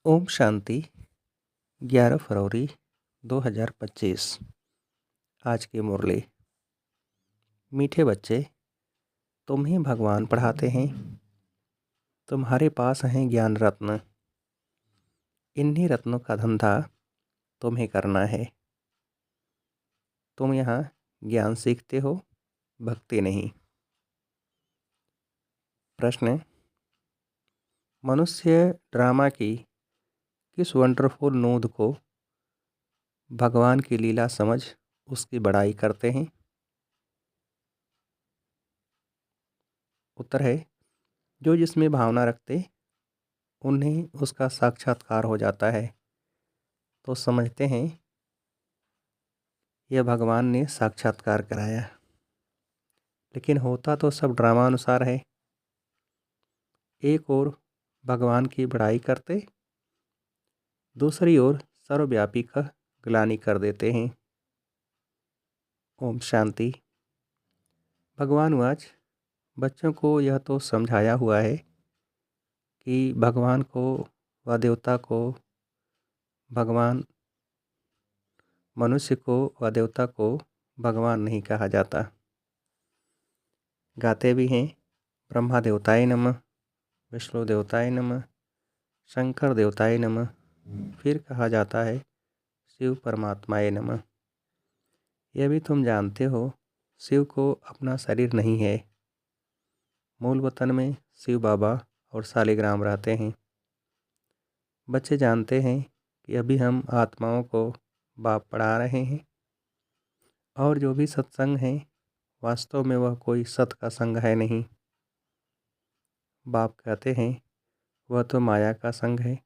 ओम शांति। 11 फरवरी 2025। आज की मुरली। मीठे बच्चे, तुम्हें भगवान पढ़ाते हैं। तुम्हारे पास हैं ज्ञान रत्न। इन्हीं रत्नों का धंधा तुम्हें करना है। तुम यहाँ ज्ञान सीखते हो, भक्ति नहीं। प्रश्न: मनुष्य ड्रामा की किस वंडरफुल नूद को भगवान की लीला समझ उसकी बड़ाई करते हैं? उत्तर है, जो जिसमें भावना रखते उन्हें उसका साक्षात्कार हो जाता है, तो समझते हैं यह भगवान ने साक्षात्कार कराया। लेकिन होता तो सब ड्रामा अनुसार है। एक ओर भगवान की बड़ाई करते, दूसरी ओर सर्वव्यापी का ग्लानि कर देते हैं। ओम शांति। भगवान वाच, बच्चों को यह तो समझाया हुआ है कि भगवान को व देवता को, भगवान मनुष्य को व देवता को भगवान नहीं कहा जाता। गाते भी हैं, ब्रह्मा देवताय नमः, विष्णु देवताय नमः, शंकर देवताय नमः। फिर कहा जाता है शिव परमात्माय नमः। यह भी तुम जानते हो, शिव को अपना शरीर नहीं है। मूल वतन में शिव बाबा और शालिग्राम रहते हैं। बच्चे जानते हैं कि अभी हम आत्माओं को बाप पढ़ा रहे हैं, और जो भी सत्संग है वास्तव में वह कोई सत का संग है नहीं। बाप कहते हैं वह तो माया का संग है।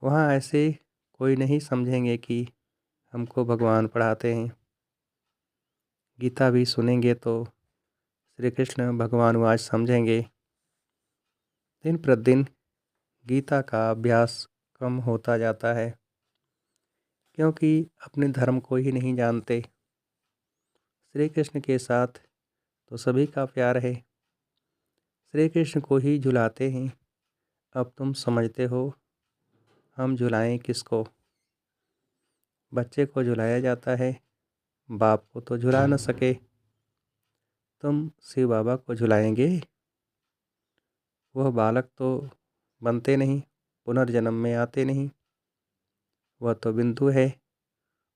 वहाँ ऐसे कोई नहीं समझेंगे कि हमको भगवान पढ़ाते हैं। गीता भी सुनेंगे तो श्री कृष्ण भगवान वाच समझेंगे। दिन प्रतिदिन गीता का अभ्यास कम होता जाता है, क्योंकि अपने धर्म को ही नहीं जानते। श्री कृष्ण के साथ तो सभी का प्यार है, श्री कृष्ण को ही झुलाते हैं। अब तुम समझते हो हम झुलाएं किसको? बच्चे को झुलाया जाता है, बाप को तो झुला न सके। तुम शिव बाबा को झुलाएंगे? वह बालक तो बनते नहीं, पुनर्जन्म में आते नहीं। वह तो बिंदु है,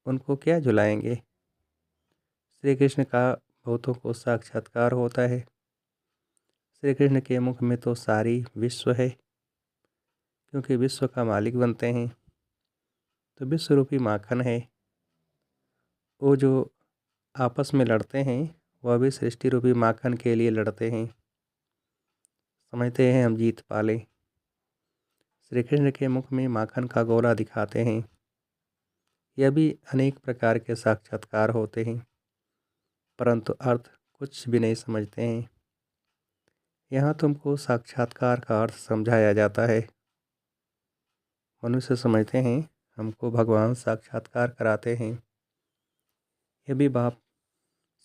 उनको क्या झुलाएंगे? श्री कृष्ण का बहुतों को साक्षात्कार होता है। श्री कृष्ण के मुख में तो सारी विश्व है, क्योंकि विश्व का मालिक बनते हैं। तो विश्व रूपी माखन है। वो जो आपस में लड़ते हैं वह भी सृष्टि रूपी माखन के लिए लड़ते हैं। समझते हैं हम जीत पाले। श्री कृष्ण के मुख में माखन का गोला दिखाते हैं। यह भी अनेक प्रकार के साक्षात्कार होते हैं, परंतु अर्थ कुछ भी नहीं समझते हैं। यहाँ तुमको साक्षात्कार का अर्थ समझाया जाता है। मनुष्य समझते हैं हमको भगवान साक्षात्कार कराते हैं। यह भी बाप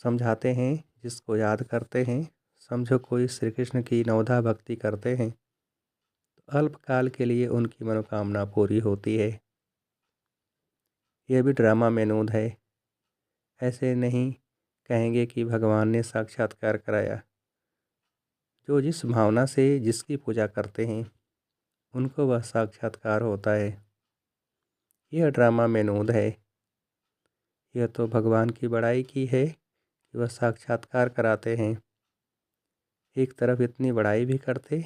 समझाते हैं, जिसको याद करते हैं। समझो कोई श्री कृष्ण की नवधा भक्ति करते हैं तो अल्पकाल के लिए उनकी मनोकामना पूरी होती है। यह भी ड्रामा में नूद है। ऐसे नहीं कहेंगे कि भगवान ने साक्षात्कार कराया। जो जिस भावना से जिसकी पूजा करते हैं उनको वह साक्षात्कार होता है। यह ड्रामा में नूद है। यह तो भगवान की बड़ाई की है कि वह साक्षात्कार कराते हैं। एक तरफ इतनी बड़ाई भी करते,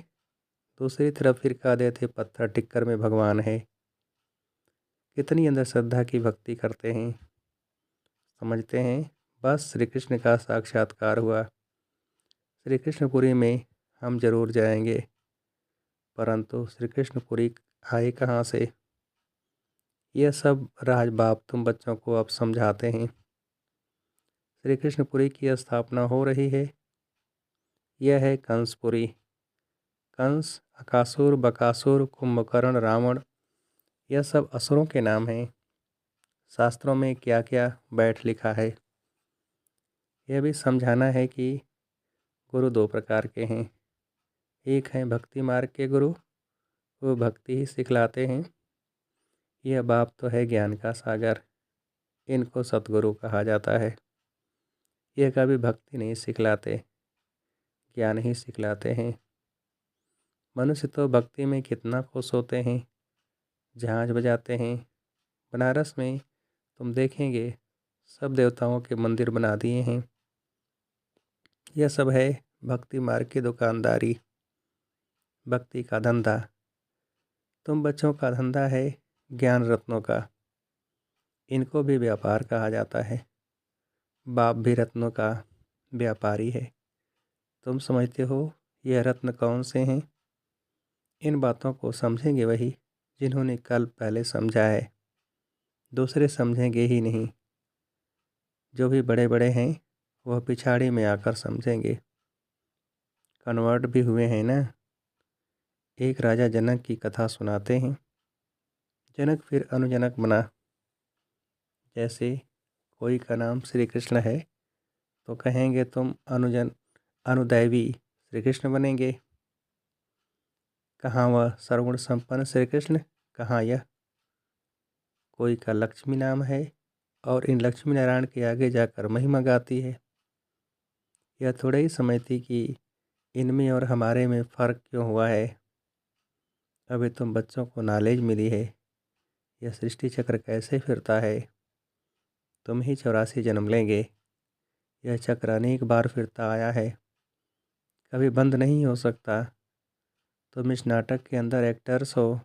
दूसरी तरफ फिर कह देते पत्थर टिक्कर में भगवान है। कितनी अंदर श्रद्धा की भक्ति करते हैं। समझते हैं बस श्री कृष्ण का साक्षात्कार हुआ, श्री कृष्णपुरी में हम जरूर जाएंगे। परंतु श्री कृष्णपुरी आए कहाँ से? यह सब राज बाप तुम बच्चों को अब समझाते हैं। श्री कृष्णपुरी की स्थापना हो रही है। यह है कंसपुरी। कंस, अकासुर, बकासुर, कुंभकर्ण, रावण, यह सब असुरों के नाम हैं। शास्त्रों में क्या क्या बैठ लिखा है। यह भी समझाना है कि गुरु दो प्रकार के हैं। एक है भक्ति मार्ग के गुरु, वो भक्ति ही सिखलाते हैं। यह बाप तो है ज्ञान का सागर, इनको सतगुरु कहा जाता है। यह कभी भक्ति नहीं सिखलाते, ज्ञान ही सिखलाते हैं। मनुष्य तो भक्ति में कितना खुश होते हैं, जहाज बजाते हैं। बनारस में तुम देखेंगे सब देवताओं के मंदिर बना दिए हैं। यह सब है भक्ति मार्ग की दुकानदारी, भक्ति का धंधा। तुम बच्चों का धंधा है ज्ञान रत्नों का, इनको भी व्यापार कहा जाता है। बाप भी रत्नों का व्यापारी है। तुम समझते हो यह रत्न कौन से हैं? इन बातों को समझेंगे वही जिन्होंने कल पहले समझा है, दूसरे समझेंगे ही नहीं। जो भी बड़े बड़े हैं वह पिछाड़ी में आकर समझेंगे। कन्वर्ट भी हुए हैं ना। एक राजा जनक की कथा सुनाते हैं। जनक फिर अनुजनक बना। जैसे कोई का नाम श्री कृष्ण है तो कहेंगे तुम अनुदैवी श्री कृष्ण बनेंगे। कहाँ वह सर्वगुण संपन्न श्री कृष्ण, कहाँ यह। कोई का लक्ष्मी नाम है और इन लक्ष्मी नारायण के आगे जाकर महिमा गाती है। यह थोड़ा ही समझती कि इनमें और हमारे में फ़र्क क्यों हुआ है। अभी तुम बच्चों को नॉलेज मिली है यह सृष्टि चक्र कैसे फिरता है। तुम ही 84 जन्म लेंगे। यह चक्र अनेक बार फिरता आया है, कभी बंद नहीं हो सकता। तुम इस नाटक के अंदर एक्टर्स हो।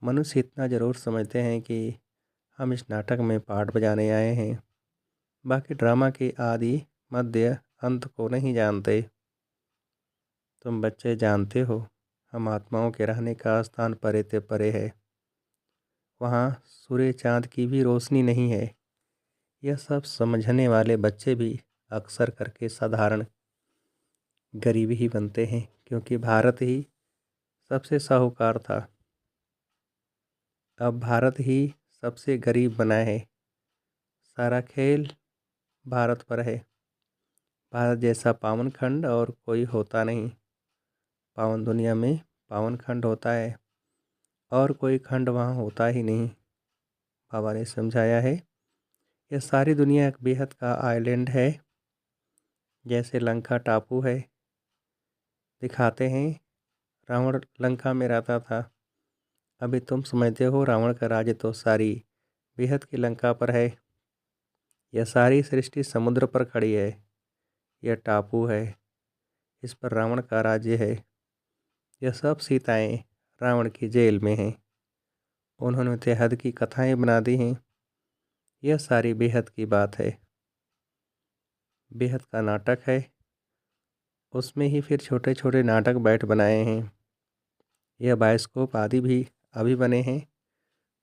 मनुष्य इतना ज़रूर समझते हैं कि हम इस नाटक में पार्ट बजाने आए हैं, बाकी ड्रामा के आदि मध्य अंत को नहीं जानते। तुम बच्चे जानते हो हम आत्माओं के रहने का स्थान परे ते परे है। वहाँ सूर्य चाँद की भी रोशनी नहीं है। यह सब समझने वाले बच्चे भी अक्सर करके साधारण गरीब ही बनते हैं, क्योंकि भारत ही सबसे साहूकार था। अब भारत ही सबसे गरीब बना है। सारा खेल भारत पर है। भारत जैसा पावन खंड और कोई होता नहीं। पावन दुनिया में पावन खंड होता है और कोई खंड वहाँ होता ही नहीं। बाबा ने समझाया है यह सारी दुनिया एक बेहद का आइलैंड है, जैसे लंका टापू है। दिखाते हैं रावण लंका में रहता था। अभी तुम समझते हो रावण का राज्य तो सारी बेहद की लंका पर है। यह सारी सृष्टि समुद्र पर खड़ी है। यह टापू है, इस पर रावण का राज्य है। यह सब सीताएं रावण की जेल में हैं। उन्होंने बेहद की कथाएं बना दी हैं। यह सारी बेहद की बात है। बेहद का नाटक है, उसमें ही फिर छोटे छोटे नाटक बैठ बनाए हैं। यह बायोस्कोप आदि भी अभी बने हैं,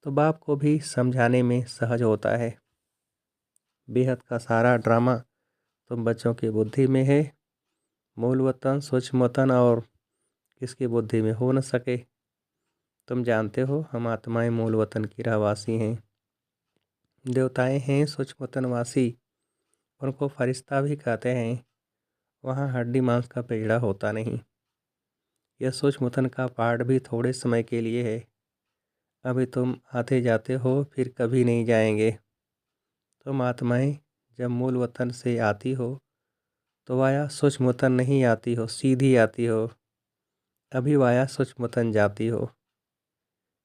तो बाप को भी समझाने में सहज होता है। बेहद का सारा ड्रामा तुम बच्चों की बुद्धि में है। मूल वतन सूक्ष्म वतन और किसकी बुद्धि में हो न सके। तुम जानते हो हम आत्माएं मूल वतन की रहवासी हैं। देवताएं हैं सूक्ष्म वतनवासी, उनको फरिश्ता भी कहते हैं। वहाँ हड्डी मांस का पेड़ा होता नहीं। यह सूक्ष्म वतन का पार्ट भी थोड़े समय के लिए है। अभी तुम आते जाते हो, फिर कभी नहीं जाएंगे। तुम आत्माएं जब मूल वतन से आती हो तो वाया सूक्ष्म वतन नहीं आती हो, सीधी आती हो। अभी वाया सूक्ष्म वतन जाती हो।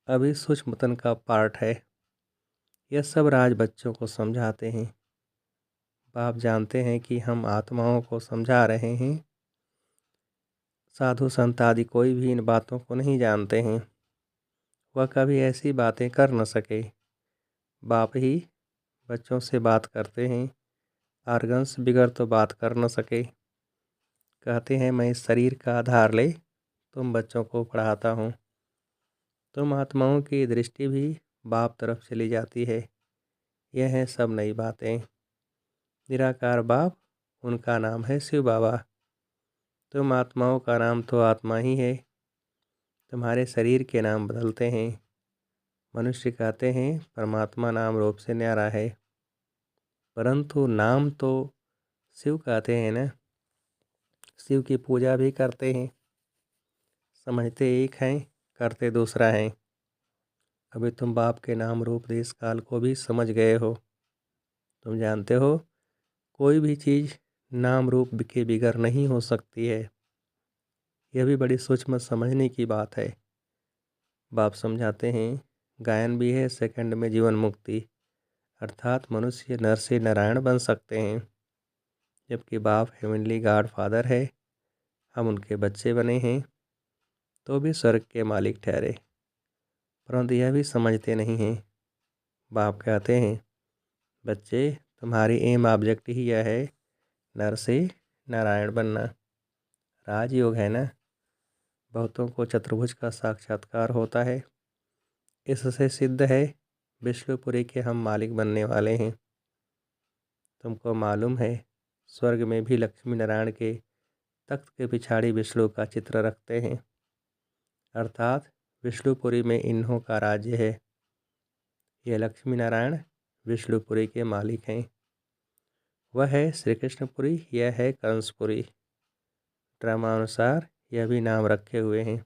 अभी सूक्ष्म वतन का पार्ट है। यह सब राज बच्चों को समझाते हैं। बाप जानते हैं कि हम आत्माओं को समझा रहे हैं। साधु संत आदि कोई भी इन बातों को नहीं जानते हैं। वह कभी ऐसी बातें कर न सके। बाप ही बच्चों से बात करते हैं। आर्गन्स बिगर तो बात कर न सके। कहते हैं मैं इस शरीर का आधार ले तुम बच्चों को पढ़ाता हूँ। तुम आत्माओं की दृष्टि भी बाप तरफ चली जाती है। यह है सब नई बातें। निराकार बाप, उनका नाम है शिव बाबा। तुम आत्माओं का नाम तो आत्मा ही है। तुम्हारे शरीर के नाम बदलते हैं। मनुष्य कहते हैं परमात्मा नाम रूप से न्यारा है, परंतु नाम तो शिव कहते हैं ना। शिव की पूजा भी करते हैं। समझते एक हैं, करते दूसरा हैं। अभी तुम बाप के नाम रूप देश काल को भी समझ गए हो। तुम जानते हो कोई भी चीज़ नाम रूप के बिगैर नहीं हो सकती है। यह भी बड़ी सूक्ष्म समझने की बात है। बाप समझाते हैं गायन भी है सेकंड में जीवन मुक्ति, अर्थात मनुष्य नर से नारायण बन सकते हैं। जबकि बाप हेवनली गॉड फादर है, हम उनके बच्चे बने हैं तो भी स्वर्ग के मालिक ठहरे, परंतु यह भी समझते नहीं हैं। बाप कहते हैं बच्चे तुम्हारी एम ऑब्जेक्ट ही यह है नर से नारायण बनना। राजयोग है ना। बहुतों को चतुर्भुज का साक्षात्कार होता है। इससे सिद्ध है विष्णुपुरी के हम मालिक बनने वाले हैं। तुमको मालूम है स्वर्ग में भी लक्ष्मी नारायण के तख्त के पिछाड़ी विष्णु का चित्र रखते हैं, अर्थात विष्णुपुरी में इन्हों का राज्य है। यह लक्ष्मी नारायण विष्णुपुरी के मालिक हैं। वह है श्री कृष्णपुरी, यह है कंसपुरी। ड्रामानुसार यह भी नाम रखे हुए हैं।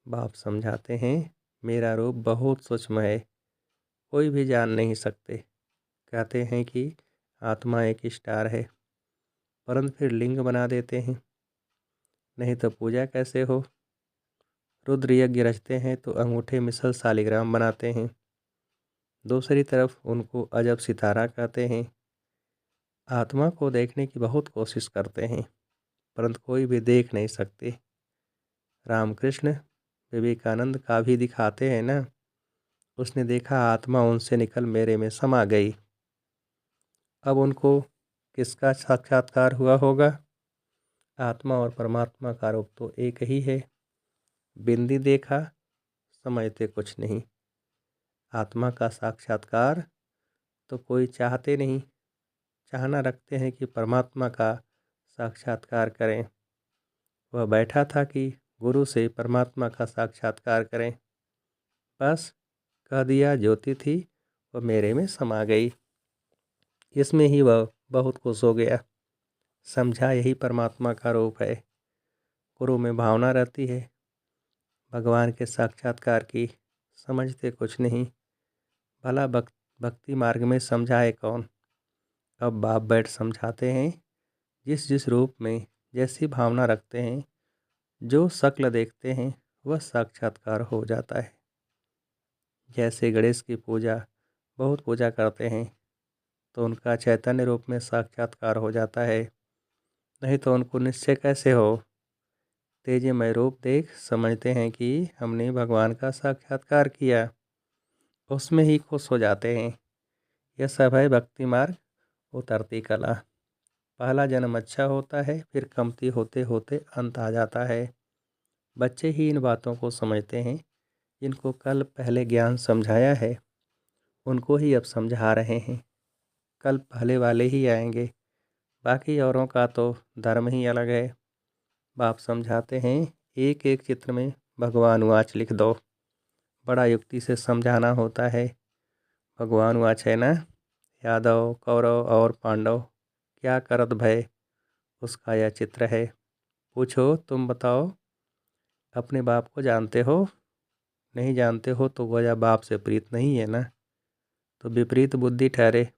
बाप समझाते हैं मेरा रूप बहुत सूक्ष्म है, कोई भी जान नहीं सकते। कहते हैं कि आत्मा एक स्टार है, परंतु फिर लिंग बना देते हैं, नहीं तो पूजा कैसे हो। रुद्र यज्ञ रचते हैं तो अंगूठे मिसल शालिग्राम बनाते हैं। दूसरी तरफ उनको अजब सितारा कहते हैं। आत्मा को देखने की बहुत कोशिश करते हैं, परंतु कोई भी देख नहीं सकते। रामकृष्ण विवेकानंद का भी दिखाते हैं ना। उसने देखा आत्मा उनसे निकल मेरे में समा गई। अब उनको किसका साक्षात्कार हुआ होगा। आत्मा और परमात्मा का रूप तो एक ही है। बिंदी देखा, समझते कुछ नहीं। आत्मा का साक्षात्कार तो कोई चाहते नहीं, चाहना रखते हैं कि परमात्मा का साक्षात्कार करें। वह बैठा था कि गुरु से परमात्मा का साक्षात्कार करें। बस कह दिया, ज्योति थी वह मेरे में समा गई। इसमें ही वह बहुत खुश हो गया। समझा यही परमात्मा का रूप है। गुरु में भावना रहती है भगवान के साक्षात्कार की, समझते कुछ नहीं। भला भक्ति मार्ग में समझाए कौन। अब बाप बैठ समझाते हैं जिस जिस रूप में जैसी भावना रखते हैं, जो शक्ल देखते हैं वह साक्षात्कार हो जाता है। जैसे गणेश की पूजा बहुत पूजा करते हैं तो उनका चैतन्य रूप में साक्षात्कार हो जाता है, नहीं तो उनको निश्चय कैसे हो। तेजमय रूप देख समझते हैं कि हमने भगवान का साक्षात्कार किया, उसमें ही खुश हो जाते हैं। यह सब है भक्ति मार्ग, उतरती कला। पहला जन्म अच्छा होता है, फिर कमती होते होते अंत आ जाता है। बच्चे ही इन बातों को समझते हैं। जिनको कल पहले ज्ञान समझाया है उनको ही अब समझा रहे हैं। कल पहले वाले ही आएंगे, बाकी औरों का तो धर्म ही अलग है। बाप समझाते हैं एक एक चित्र में भगवान वाच लिख दो। बड़ा युक्ति से समझाना होता है। भगवान वाच है ना, यादव कौरव और पांडव क्या करत भय, उसका यह चित्र है। पूछो तुम बताओ अपने बाप को जानते हो। नहीं जानते हो तो वजह बाप से प्रीत नहीं है ना, तो विपरीत बुद्धि ठहरे।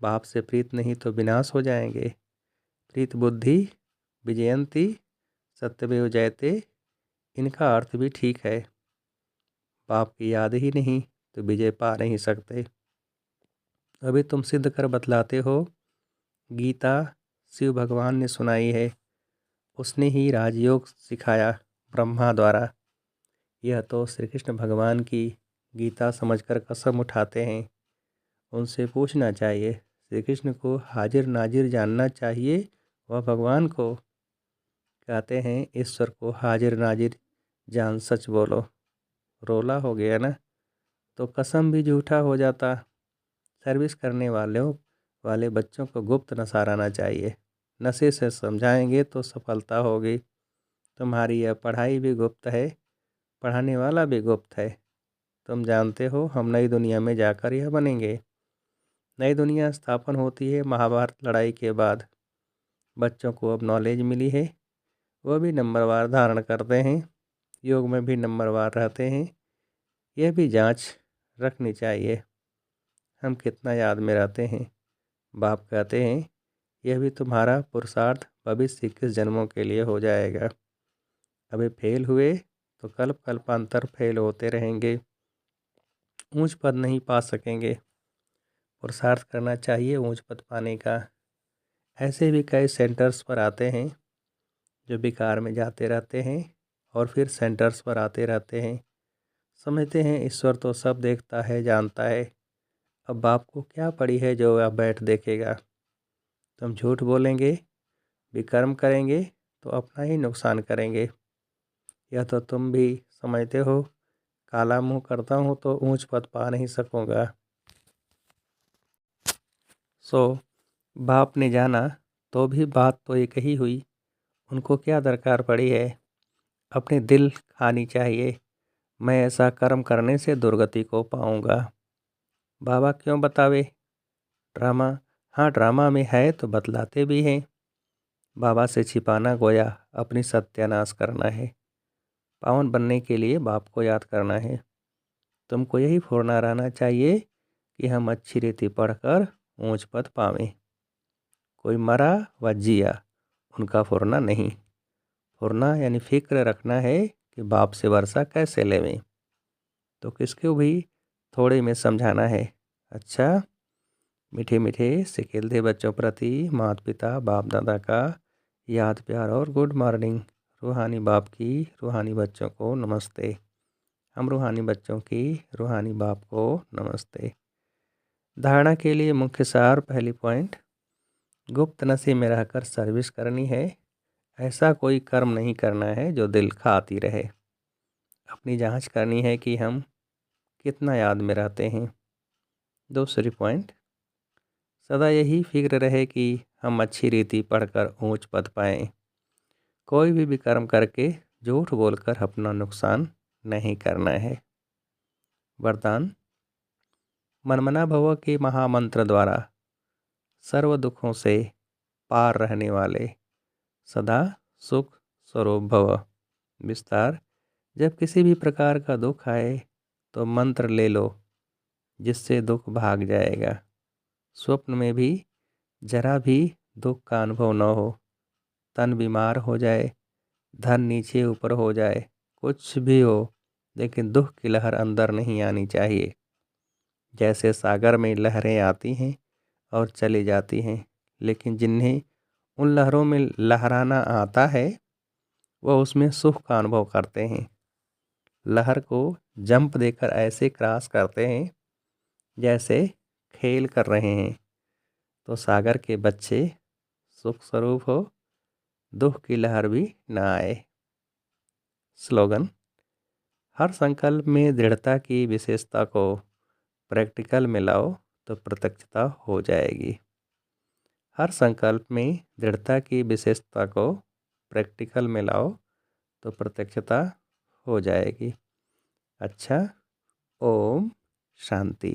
बाप से प्रीत नहीं तो विनाश हो जाएंगे। प्रीत बुद्धि विजयंती सत्यमेव जयते, इनका अर्थ भी ठीक है। बाप की याद ही नहीं तो विजय पा नहीं सकते। अभी तुम सिद्ध कर बतलाते हो। गीता शिव भगवान ने सुनाई है, उसने ही राजयोग सिखाया ब्रह्मा द्वारा। यह तो श्री कृष्ण भगवान की गीता समझकर कसम उठाते हैं। उनसे पूछना चाहिए, श्री कृष्ण को हाजिर नाजिर जानना चाहिए, वह भगवान को। कहते हैं ईश्वर को हाजिर नाजिर जान सच बोलो। रोला हो गया ना, तो कसम भी झूठा हो जाता। सर्विस करने वाले बच्चों को गुप्त नशा रहना चाहिए। नशे से समझाएंगे तो सफलता होगी। तुम्हारी यह पढ़ाई भी गुप्त है, पढ़ाने वाला भी गुप्त है। तुम जानते हो हम नई दुनिया में जाकर यह बनेंगे। नई दुनिया स्थापन होती है महाभारत लड़ाई के बाद। बच्चों को अब नॉलेज मिली है, वह भी नंबरवार धारण करते हैं। योग में भी नंबरवार रहते हैं, यह भी जांच रखनी चाहिए। हम कितना याद में रहते हैं। बाप कहते हैं, यह भी तुम्हारा पुरुषार्थ भविष्य 21 जन्मों के लिए हो जाएगा। अभी फेल हुए तो कल्प कल्पांतर फेल होते रहेंगे, ऊंच पद नहीं पा सकेंगे। पुरुषार्थ करना चाहिए ऊंच पद पाने का। ऐसे भी कई सेंटर्स पर आते हैं जो बेकार में जाते रहते हैं और फिर सेंटर्स पर आते रहते हैं। समझते हैं ईश्वर तो सब देखता है, जानता है। अब बाप को क्या पड़ी है जो अब बैठ देखेगा। तुम झूठ बोलेंगे, विकर्म करेंगे तो अपना ही नुकसान करेंगे। यह तो तुम भी समझते हो। काला मुंह करता हूँ तो ऊंच पद पा नहीं सकूँगा। बाप ने जाना तो भी बात तो एक ही हुई। उनको क्या दरकार पड़ी है। अपने दिल खानी चाहिए। मैं ऐसा कर्म करने से दुर्गति को पाऊँगा। बाबा क्यों बतावे। ड्रामा, हाँ ड्रामा में है तो बतलाते भी हैं। बाबा से छिपाना गोया अपनी सत्यानाश करना है। पावन बनने के लिए बाप को याद करना है। तुमको यही फुरना रहना चाहिए कि हम अच्छी रीति पढ़कर ऊंच पद पावें। कोई मरा व जिया, उनका फुरना नहीं। फुरना यानी फिक्र रखना है कि बाप से वर्षा कैसे लेवें। तो किसको भी थोड़े में समझाना है। अच्छा, मीठे मीठे से खेलते बच्चों प्रति माता पिता बाप दादा का याद प्यार और गुड मॉर्निंग। रूहानी बाप की रूहानी बच्चों को नमस्ते। हम रूहानी बच्चों की रूहानी बाप को नमस्ते। धारणा के लिए मुख्य सार, पहली पॉइंट, गुप्त नशे में रहकर सर्विस करनी है। ऐसा कोई कर्म नहीं करना है जो दिल खाती रहे। अपनी जांच करनी है कि हम कितना याद में रहते हैं। दूसरी पॉइंट, सदा यही फिक्र रहे कि हम अच्छी रीति पढ़कर ऊंच पद पाएं। कोई भी विकर्म करके झूठ बोलकर अपना नुकसान नहीं करना है। वरदान, मनमना भव के महामंत्र द्वारा सर्व दुखों से पार रहने वाले सदा सुख स्वरूप भव। विस्तार, जब किसी भी प्रकार का दुख आए तो मंत्र ले लो, जिससे दुख भाग जाएगा। स्वप्न में भी जरा भी दुख का अनुभव न हो। तन बीमार हो जाए, धन नीचे ऊपर हो जाए, कुछ भी हो, लेकिन दुख की लहर अंदर नहीं आनी चाहिए। जैसे सागर में लहरें आती हैं और चली जाती हैं, लेकिन जिन्हें उन लहरों में लहराना आता है वह उसमें सुख का अनुभव करते हैं। लहर को जंप देकर ऐसे क्रॉस करते हैं जैसे खेल कर रहे हैं। तो सागर के बच्चे सुख स्वरूप हो, दुख की लहर भी न आए। स्लोगन, हर संकल्प में दृढ़ता की विशेषता को प्रैक्टिकल में लाओ तो प्रत्यक्षता हो जाएगी। हर संकल्प में दृढ़ता की विशेषता को प्रैक्टिकल में लाओ तो प्रत्यक्षता हो जाएगी। अच्छा, ओम शांति।